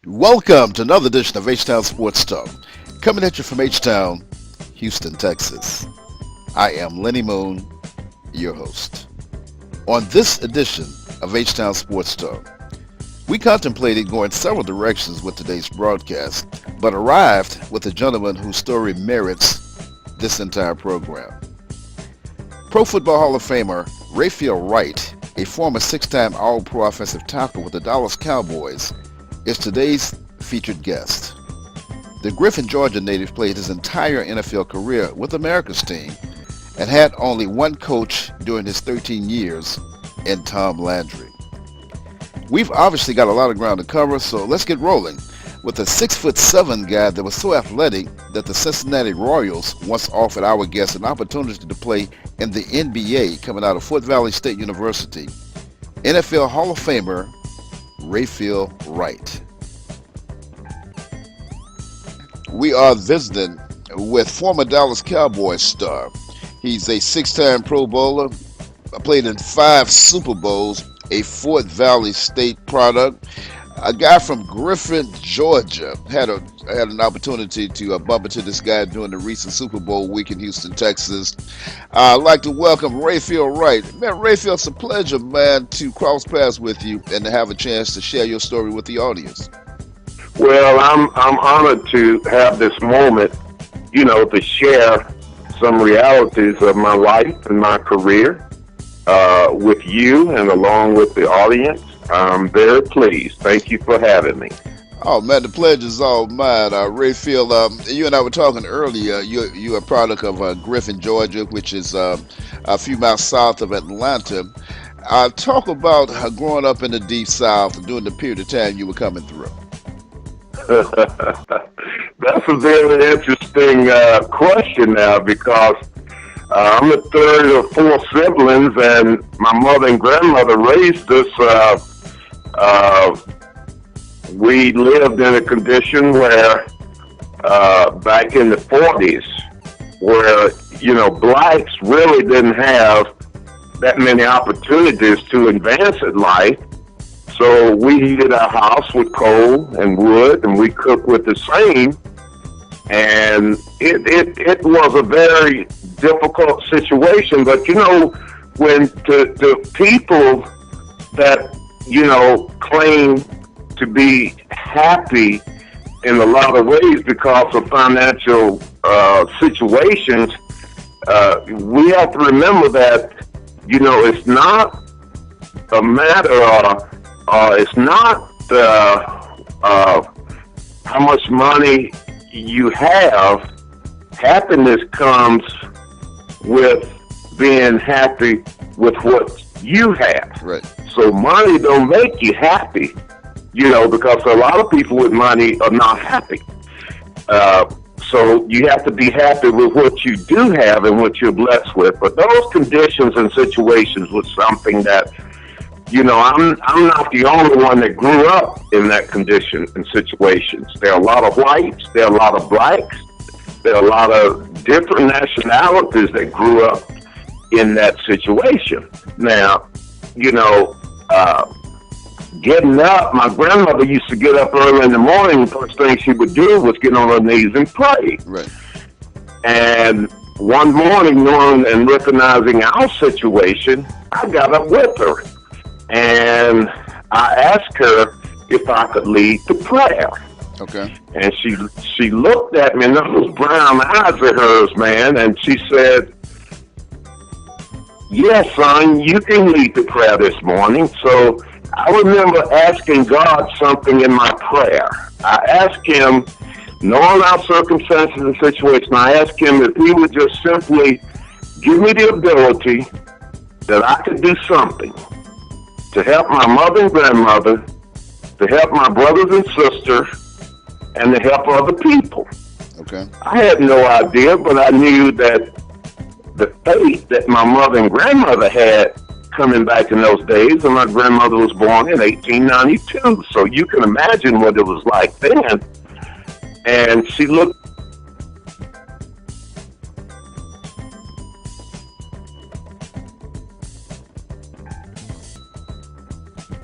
Welcome to another edition of H-Town Sports Talk, coming at you from H-Town, Houston, Texas. I am Lenny Moon, your host. On this edition of H-Town Sports Talk, we contemplated going several directions with today's broadcast, but arrived with a gentleman whose story merits this entire program. Pro Football Hall of Famer Rayfield Wright, a former six-time All-Pro offensive tackle with the Dallas Cowboys, is today's featured guest. The Griffin, Georgia native played his entire NFL career with America's team and had only one coach during his 13 years in Tom Landry. We've obviously got a lot of ground to cover, so let's get rolling with a 6'7" guy that was so athletic that the Cincinnati Royals once offered our guest an opportunity to play in the NBA coming out of Fort Valley State University. NFL Hall of Famer Rayfield Wright. We are visiting with former Dallas Cowboys star. He's a six-time Pro Bowler, played in 5 Super Bowls, a Fort Valley State product, a guy from Griffin, Georgia. Had an opportunity to bump into this guy during the recent Super Bowl week in Houston, Texas. I'd like to welcome Rayfield Wright. Man, Rayfield, it's a pleasure, man, to cross paths with you and to have a chance to share your story with the audience. Well, I'm honored to have this moment, to share some realities of my life and my career with you and along with the audience. I'm very pleased. Thank you for having me. Oh, man, the pleasure's all mine. Rayfield, you and I were talking earlier. You're a product of Griffin, Georgia, which is a few miles south of Atlanta. Talk about growing up in the Deep South during the period of time you were coming through. That's a very interesting question now, because I'm the third of 4 siblings, and my mother and grandmother raised us. We lived in a condition where, back in the 40s, where, blacks really didn't have that many opportunities to advance in life. So we heated our house with coal and wood, and we cooked with the same. And it was a very difficult situation. But, when the people that, claim to be happy in a lot of ways because of financial situations, we have to remember that, it's not a matter of, it's not how much money you have. Happiness comes with being happy with what you have. Right. So money don't make you happy, because a lot of people with money are not happy. So you have to be happy with what you do have and what you're blessed with. But those conditions and situations was something that, I'm not the only one that grew up in that condition and situations. There are a lot of whites, there are a lot of blacks, there are a lot of different nationalities that grew up in that situation. Now, getting up, my grandmother used to get up early in the morning. The first thing she would do was get on her knees and pray. Right. And one morning, knowing and recognizing our situation, I got up with her. And I asked her if I could lead the prayer. Okay. And she looked at me, and those brown eyes of hers, man, and she said, "Yes, son, you can lead the prayer this morning." So I remember asking God something in my prayer. I asked him, knowing our circumstances and situation, I asked him if he would just simply give me the ability that I could do something to help my mother and grandmother, to help my brothers and sisters, and to help other people. Okay. I had no idea, but I knew that the faith that my mother and grandmother had coming back in those days, and my grandmother was born in 1892, so you can imagine what it was like then. And she looked